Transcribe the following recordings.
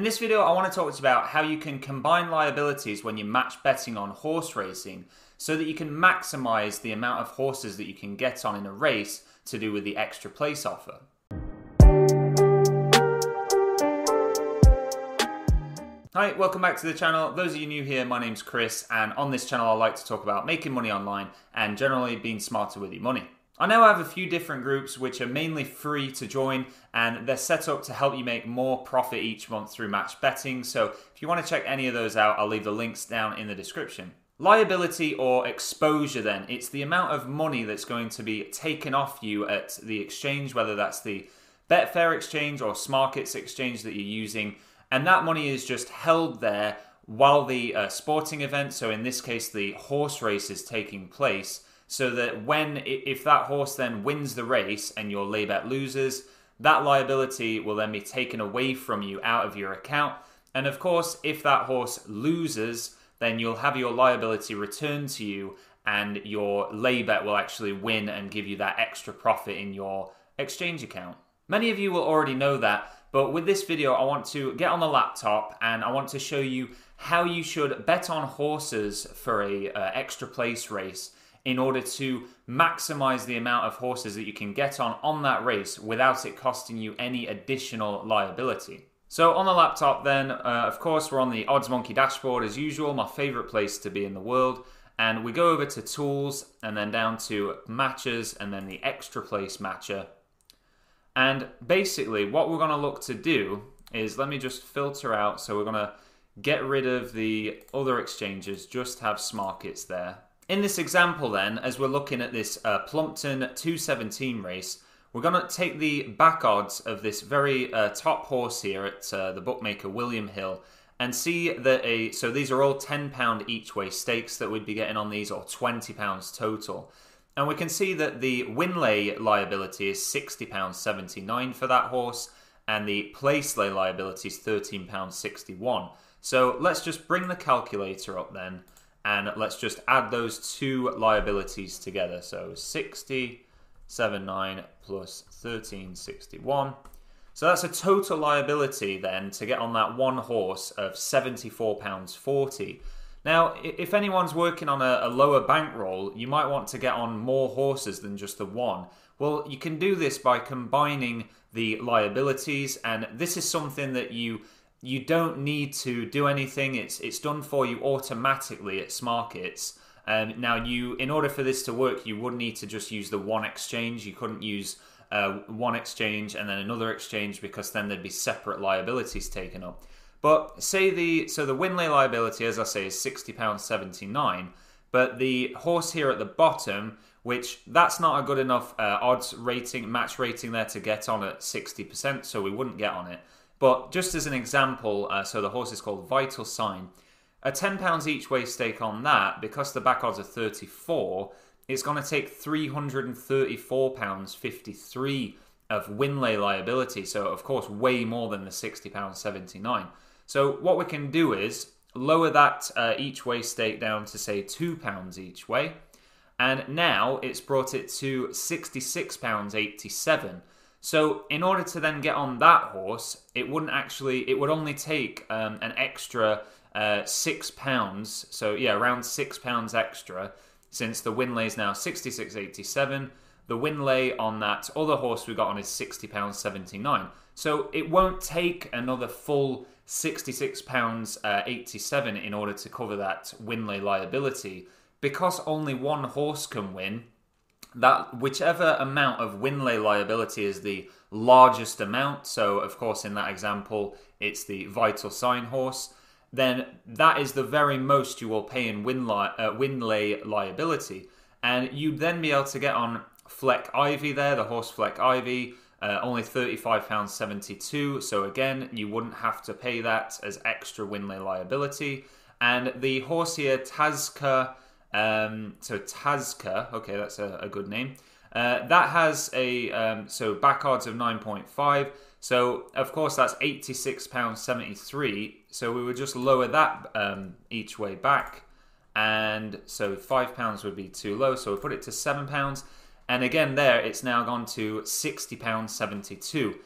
this video, I want to talk to you about how you can combine liabilities when you're match betting on horse racing so that you can maximize the amount of horses that you can get on in a race to do with the extra place offer. Hi, welcome back to the channel. Those of you new here, my name's Chris, and on this channel I like to talk about making money online and generally being smarter with your money. I now have a few different groups which are mainly free to join, and they're set up to help you make more profit each month through match betting. So if you want to check any of those out, I'll leave the links down in the description. Liability or exposure then, it's the amount of money that's going to be taken off you at the exchange, whether that's the Betfair exchange or Smarkets exchange that you're using, and that money is just held there while the sporting event, so in this case the horse race, is taking place, so that if that horse then wins the race and your lay bet loses, that liability will then be taken away from you out of your account. And of course, if that horse loses, then you'll have your liability returned to you and your lay bet will actually win and give you that extra profit in your exchange account. Many of you will already know that, but with this video I want to get on the laptop and I want to show you how you should bet on horses for a extra place race in order to maximize the amount of horses that you can get on that race without it costing you any additional liability. So on the laptop then, of course, we're on the oddsmonkey dashboard as usual, my favorite place to be in the world. And we go over to tools and then down to matches and then the extra place matcher. And basically what we're gonna look to do is, let me just filter out. So we're gonna get rid of the other exchanges, just have Smarkets there. In this example then, as we're looking at this Plumpton 217 race, we're going to take the back odds of this very top horse here at the bookmaker William Hill and see that so these are all £10 each way stakes that we'd be getting on these, or £20 total. And we can see that the win-lay liability is £60.79 for that horse, and the place-lay liability is £13.61. So let's just bring the calculator up then, and let's just add those two liabilities together. So 60.79 plus 13.61. So that's a total liability then to get on that one horse of £74.40. Now, if anyone's working on a lower bankroll, you might want to get on more horses than just the one. Well, you can do this by combining the liabilities, and this is something that you don't need to do anything. It's done for you automatically at Smarkets. Now, in order for this to work, you would need to just use the one exchange. You couldn't use one exchange and then another exchange, because then there'd be separate liabilities taken up. But say the win-lay liability, as I say, is £60.79, but the horse here at the bottom, which that's not a good enough odds rating, match rating there to get on at 60%, so we wouldn't get on it. But just as an example, so the horse is called Vital Sign. A £10 each way stake on that, because the back odds are 34, it's going to take £334.53 of win-lay liability. So, of course, way more than the £60.79. So what we can do is lower that each way stake down to, say, £2 each way. And now it's brought it to £66.87. So in order to then get on that horse, it would only take an extra £6. So yeah, around £6 extra, since the win lay is now 66.87. The win lay on that other horse we got on is £60.79. So it won't take another full £66.87 in order to cover that win lay liability, because only one horse can win. That whichever amount of win-lay liability is the largest amount, so of course in that example it's the Vital Sign horse, then that is the very most you will pay in win-lay liability. And you'd then be able to get on Fleck Ivy there, the horse Fleck Ivy, only £35.72, so again you wouldn't have to pay that as extra win-lay liability. And the horse here, Tazka, Tazka, okay, that's a good name. That has so back odds of 9.5. So of course that's £86.73. So we would just lower that each way back, and so £5 would be too low. So we put it to £7, and again there it's now gone to £60.72.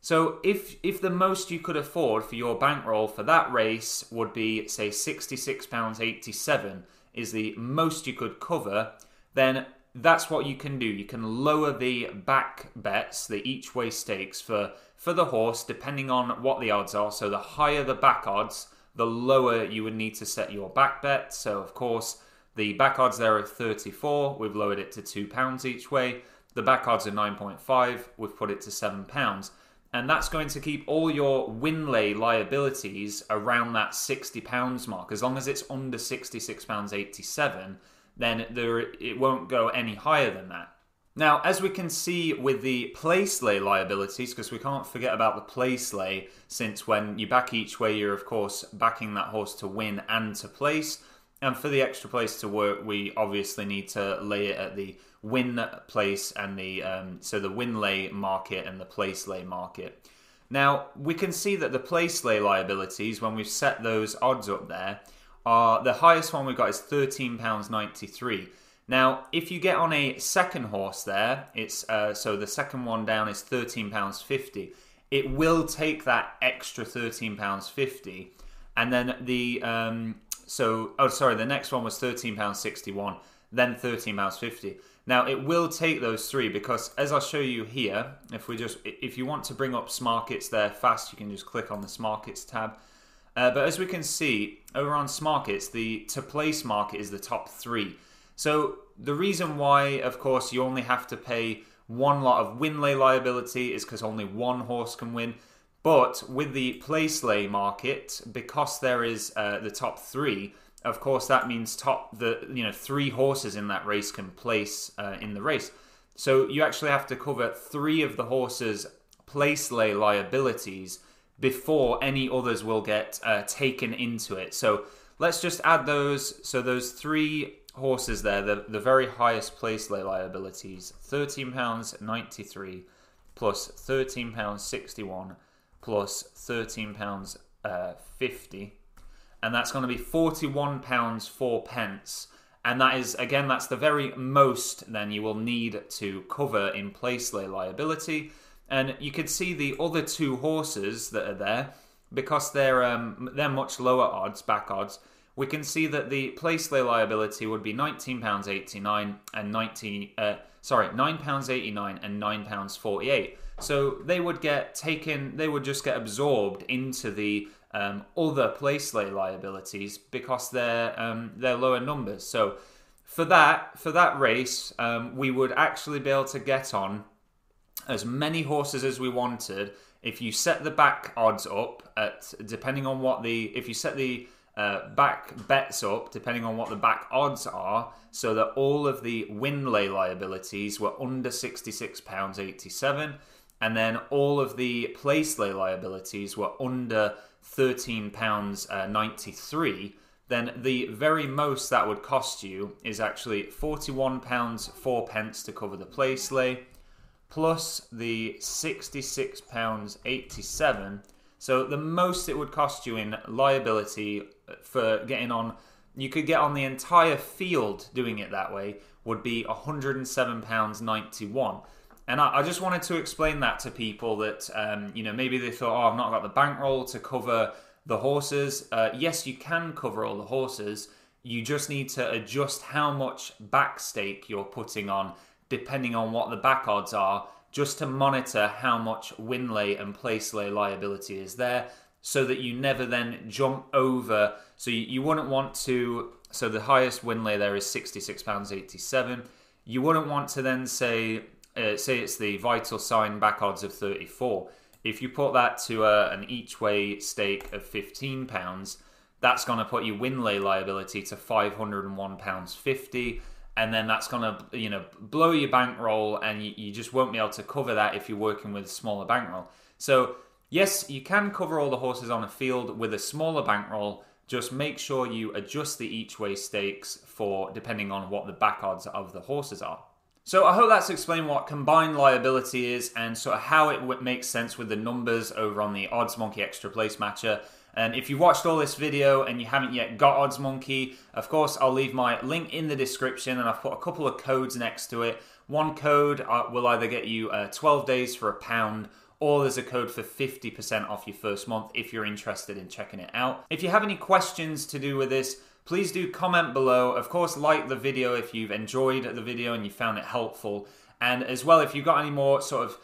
So if the most you could afford for your bankroll for that race would be, say, £66.87 is the most you could cover, then that's what you can do. You can lower the back bets, the each way stakes for the horse, depending on what the odds are. So the higher the back odds, the lower you would need to set your back bet. So of course, the back odds there are 34. We've lowered it to £2 each way. The back odds are 9.5. We've put it to £7. And that's going to keep all your win-lay liabilities around that £60 mark. As long as it's under £66.87, then it won't go any higher than that. Now, as we can see with the place-lay liabilities, because we can't forget about the place-lay, since when you back each way, you're of course backing that horse to win and to place. And for the extra place to work, we obviously need to lay it at the win place and the win lay market and the place lay market. Now we can see that the place lay liabilities, when we've set those odds up there, are the highest one we've got is £13.93. Now if you get on a second horse there, it's so the second one down is £13.50. It will take that extra £13.50, and then the the next one was £13.61, then £13.50. Now it will take those three, because as I'll show you here, if you want to bring up smarkets there fast, you can just click on the smarkets tab. But as we can see over on smarkets, the to place market is the top three. So the reason why, of course, you only have to pay one lot of win lay liability is because only one horse can win. But with the place lay market, because there is the top three, of course that means three horses in that race can place in the race. So you actually have to cover three of the horses' place lay liabilities before any others will get taken into it. So let's just add those. So those three horses there, the very highest place lay liabilities, £13.93 plus £13.61 plus £13.50, and that's going to be £41.04. And that is, again, that's the very most then you will need to cover in place lay liability. And you can see the other two horses that are there, because they're much lower odds, back odds. We can see that the place lay liability would be £19.89 and £9.89 and £9.48. So they would just get absorbed into the other place lay liabilities, because they're lower numbers. So for that race, we would actually be able to get on as many horses as we wanted if you set the back odds up at if you set the back bets up depending on what the back odds are, so that all of the win lay liabilities were under £66.87, and then all of the place lay liabilities were under £13.93, then the very most that would cost you is actually £41.04 to cover the place lay, plus the £66.87. So the most it would cost you in liability for getting on, you could get on the entire field doing it that way, would be £107.91. And I just wanted to explain that to people that, maybe they thought, I've not got the bankroll to cover the horses. Yes, you can cover all the horses. You just need to adjust how much back stake you're putting on, depending on what the back odds are, just to monitor how much win lay and place lay liability is there, so that you never then jump over. So you wouldn't want to, so the highest win lay there is £66.87. You wouldn't want to then say it's the vital sign back odds of 34. If you put that to an each way stake of £15, that's going to put your win lay liability to £501.50. And then that's going to, blow your bankroll, and you just won't be able to cover that if you're working with a smaller bankroll. So yes, you can cover all the horses on a field with a smaller bankroll. Just make sure you adjust the each way stakes depending on what the back odds of the horses are. So I hope that's explained what combined liability is, and sort of how it makes sense with the numbers over on the oddsmonkey extra place matcher. And if you watched all this video and you haven't yet got oddsmonkey, of course I'll leave my link in the description, and I've put a couple of codes next to it. One code will either get you 12 days for £1, or there's a code for 50% off your first month if you're interested in checking it out. If you have any questions to do with this, please do comment below. Of course, like the video if you've enjoyed the video and you found it helpful. And as well, if you've got any more sort of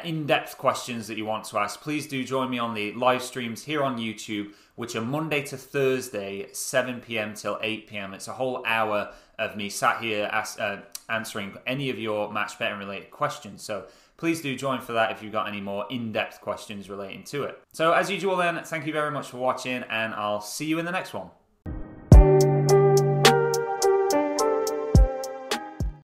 in-depth questions that you want to ask, please do join me on the live streams here on YouTube, which are Monday to Thursday, 7 p.m. till 8 p.m. It's a whole hour of me sat here answering any of your match betting related questions. So please do join for that if you've got any more in-depth questions relating to it. So as usual then, thank you very much for watching, and I'll see you in the next one.